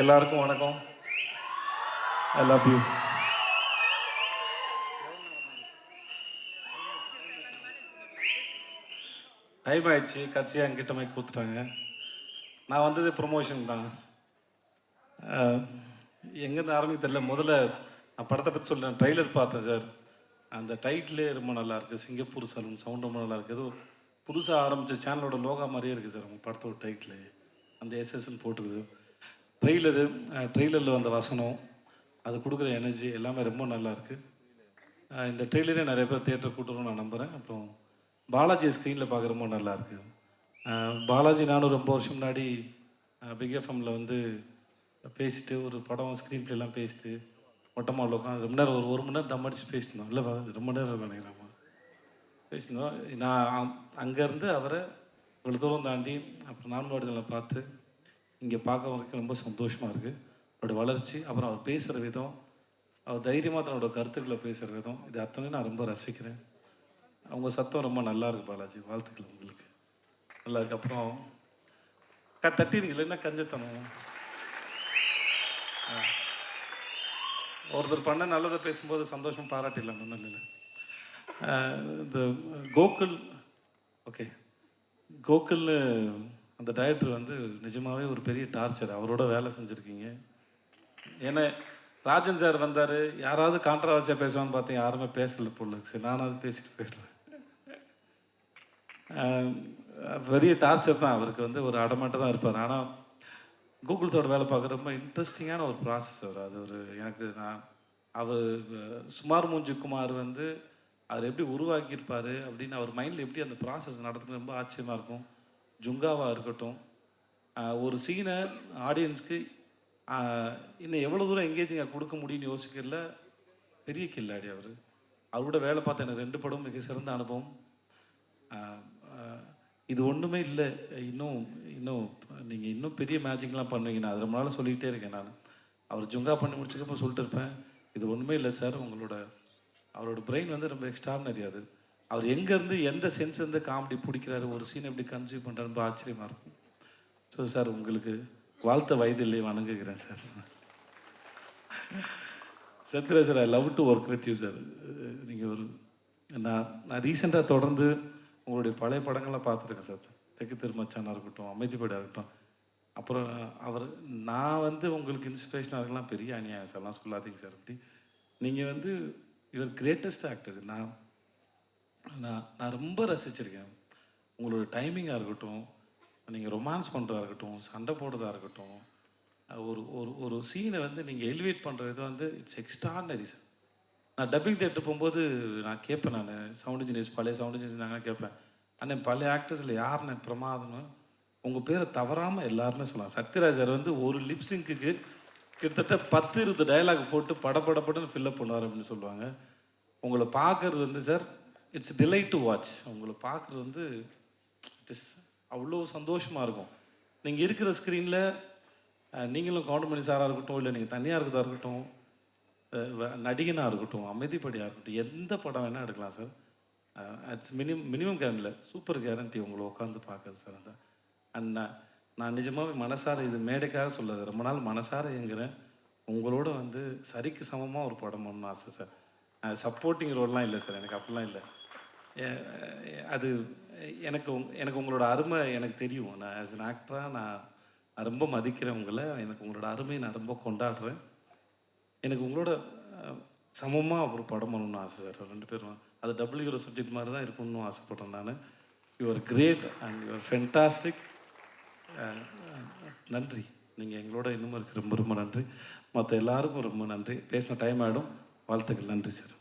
எல்லாருக்கும் வணக்கம். I love you. Time ஆயிடுச்சு, கடைசியாக என்கிட்ட மைக் கொடுத்துட்டாங்க. நான் வந்தது ப்ரொமோஷன் தான். எங்கேருந்து ஆரம்பிக்க தெரியல. முதல்ல நான் படத்தை பற்றி சொல்கிறேன். ட்ரைலர் பார்த்தேன் சார். அந்த டைட்டிலே ரொம்ப நல்லாயிருக்கு. சிங்கப்பூர் சலூன் சவுண்ட் ரொம்ப நல்லாயிருக்கு. ஏதோ புதுசாக ஆரம்பித்த சேனலோட லோகா மாதிரியே இருக்குது சார் உங்கள் படத்தோட டைட்டில். அந்த எஸ்எஸ்ன்னு போட்டுக்குது. ட்ரெய்லரில் வந்த வசனம், அது கொடுக்குற எனர்ஜி எல்லாமே ரொம்ப நல்லாயிருக்கு. இந்த ட்ரெய்லரே நிறைய பேர் தியேட்டர் கூட்டுறோம்னு நான் நம்புகிறேன். அப்புறம் பாலாஜி ஸ்க்ரீனில் பார்க்க ரொம்ப நல்லாயிருக்கு. பாலாஜி நானும் ரொம்ப வருஷம் முன்னாடி பிக் எஃப்எம்மில் வந்து பேசிட்டு ஒரு படம் ஸ்க்ரீன் பிளேலாம் பேசிட்டு மொட்டமாக உட்காந்து ரொம்ப நேரம் ஒரு மணி நேரம் தம் அடிச்சு பேசிட்டோம். இல்லை ரொம்ப நேரம் நினைக்கிறேன் பேசியிருந்தோம். நான் அங்கேருந்து அவரை இவ்வளோ தூரம் தாண்டி அப்புறம் நான்காடுகளை பார்த்து இங்கே பார்க்க வரைக்கும் ரொம்ப சந்தோஷமாக இருக்குது. அவரோட வளர்ச்சி, அப்புறம் அவர் பேசுகிற விதம், அவர் தைரியமாக தன்னோட கருத்துக்களை பேசுகிற விதம், இது அத்தனையும் நான் ரொம்ப ரசிக்கிறேன். அவங்க சத்தம் ரொம்ப நல்லா இருக்குது பாலாஜி. வாழ்த்துக்கள் உங்களுக்கு. நல்லா இருக்கு. அப்புறம் தட்டிடுங்க, இல்லைன்னா கஞ்சத்தனம். ஒருத்தர் பண்ண நல்லதை பேசும்போது சந்தோஷம் பாராட்டிடலாம், ஒன்றும் இல்லை. இந்த கோகுல், ஓகே, கோகுல்னு அந்த டைரக்டர் வந்து நிஜமாகவே ஒரு பெரிய டார்ச்சர். அவரோட வேலை செஞ்சுருக்கீங்க. ஏன்னா ராஜன் சார் வந்தார், யாராவது கான்ட்ரவர்சியாக பேசுவான்னு பார்த்தேன், யாருமே பேசலை போல. சரி, நானாவது பேசிட்டு போய்டுறேன். பெரிய டார்ச்சர் தான். அவருக்கு வந்து ஒரு அடமாட்ட தான் இருப்பார். ஆனால் கூகுள்ஸோட வேலை பார்க்க ரொம்ப இன்ட்ரெஸ்டிங்கான ஒரு ப்ராசஸ் அவர். அது ஒரு எனக்கு அவர் சுமார் மூஞ்சி குமார் வந்து அவர் எப்படி உருவாக்கியிருப்பார் அப்படின்னு அவர் மைண்டில் எப்படி அந்த ப்ராசஸ் நடத்துறது ரொம்ப ஆச்சரியமாக இருக்கும். ஜுங்காவாக இருக்கட்டும், ஒரு சீனை ஆடியன்ஸ்க்கு இன்னும் எவ்வளோ தூரம் எங்கேஜிங்காக கொடுக்க முடியும்னு யோசிக்கல. பெரிய கில்லாடி அவர். அவரோட வேலை பார்த்த எனக்கு 2 படம் மிக சிறந்த அனுபவம். இது ஒன்றுமே இல்லை. இன்னும் நீங்கள் இன்னும் பெரிய மேஜிக்லாம் பண்ணுவீங்க. நான் அது ரொம்ப நாள் சொல்லிக்கிட்டே இருக்கேன். நான் அவர் ஜுங்கா பண்ணி முடிச்சதுக்கப்புறம் சொல்லிட்டு இருப்பேன், இது ஒன்றுமே இல்லை சார், அவரோட பிரெயின் வந்து ரொம்ப எக்ஸ்ட்ரானரி. அது அவர் எங்கேருந்து எந்த சென்ஸ்லேருந்து காமெடி பிடிக்கிறாரு, ஒரு சீன் எப்படி கன்சியூவ் பண்ணுறாரு, ரொம்ப ஆச்சரியமாக இருக்கும். ஸோ சார், உங்களுக்கு வாழ்த்த வயதில்லை, வணங்குகிறேன் sir. Sathyaraj sir, I love to work with you sir. நீங்கள் நான் ரீசெண்டாக தொடர்ந்து உங்களுடைய பழைய படங்கள்லாம் பார்த்துருக்கேன் சார். தெற்கு திருமச்சானாக இருக்கட்டும், அமைதிப்படியாக இருக்கட்டும். அப்புறம் நான் வந்து உங்களுக்கு இன்ஸ்பிரேஷனாக இருக்கலாம், பெரிய அநியாயம் சார்லாம் சொல்லாதீங்க சார். அப்படி நீங்கள் வந்து யுவர் கிரேட்டஸ்ட் ஆக்டர்ஸ். நான் ரொம்ப ரசிச்சிருக்கேன். உங்களோட டைமிங்காக இருக்கட்டும், நீங்கள் ரொமான்ஸ் பண்ணுறதா இருக்கட்டும், சண்டை போடுறதா இருக்கட்டும், ஒரு சீனை வந்து நீங்கள் எலிவேட் பண்ணுற விதம் வந்து இட்ஸ் எக்ஸ்ட்ரானரி சார். நான் டப்பிங் தேட்டர் போகும்போது நான் கேட்பேன், நான் சவுண்ட் இன்ஜினியர்ஸ், பழைய சவுண்ட் இன்ஜினியர்ஸ் நாங்கள் கேட்பேன், அண்ணன் பழைய ஆக்டர்ஸில் யாருன்னு பிரமாதம்னு உங்கள் பேரை தவறாமல் எல்லாருமே சொல்லலாம். சத்யராஜ் சார் வந்து ஒரு லிப்ஸிங்க்கு கிட்டத்தட்ட 10-20 டயலாக் போட்டு படப்படப்படன்னு ஃபில்லப் பண்ணுவார் அப்படின்னு சொல்லுவாங்க. உங்களை பார்க்குறது வந்து sir, it's delight to watch. உங்களை பார்க்குறது வந்து இட் இஸ் அவ்வளோ சந்தோஷமாக இருக்கும். நீங்கள் இருக்கிற ஸ்க்ரீனில் நீங்களும் கவுண்டமணி சாராக இருக்கட்டும், இல்லை நீங்கள் தனியாக இருக்கிறதா இருக்கட்டும், நடிகனாக இருக்கட்டும், அமைதிப்படியாக இருக்கட்டும், எந்த படம் வேணால் எடுக்கலாம் சார். இட்ஸ் மினிமம் கேரண்டில் சூப்பர் கேரண்டி உங்களை உட்காந்து பார்க்குறது சார். அந்த அண்ட் நான் நிஜமாகவே மனசார, இது மேடைக்காக சொல்லாது, ரொம்ப நாள் மனசார இயங்குறேன். உங்களோட வந்து சரிக்கு சமமாக ஒரு படம் பண்ணணும்னு ஆசை சார். சப்போர்ட்டிங் ரோல்லாம் இல்லை சார், எனக்கு அப்படிலாம் இல்லை. அது எனக்கு உங்களோட அருமை எனக்கு தெரியும். நான் ஆஸ் அன் ஆக்டராக நான் ரொம்ப மதிக்கிறேன் உங்களை. எனக்கு உங்களோட அருமையை நான் ரொம்ப கொண்டாடுறேன். எனக்கு உங்களோட சமமாக ஒரு படம் பண்ணணும்னு ஆசை சார். 2 பேரும் அது டபுள் ஹீரோ சப்ஜெக்ட் மாதிரி தான் இருக்கணும்னு ஆசைப்பட்றேன் நான். You are great and you are fantastic. நன்றி. நீங்கள் எங்களோட இன்னமும் இருக்கு. ரொம்ப ரொம்ப நன்றி. மற்ற எல்லாருக்கும் ரொம்ப நன்றி. பேசின டைம் ஆகிடும். வாழ்த்துக்கள். நன்றி சார்.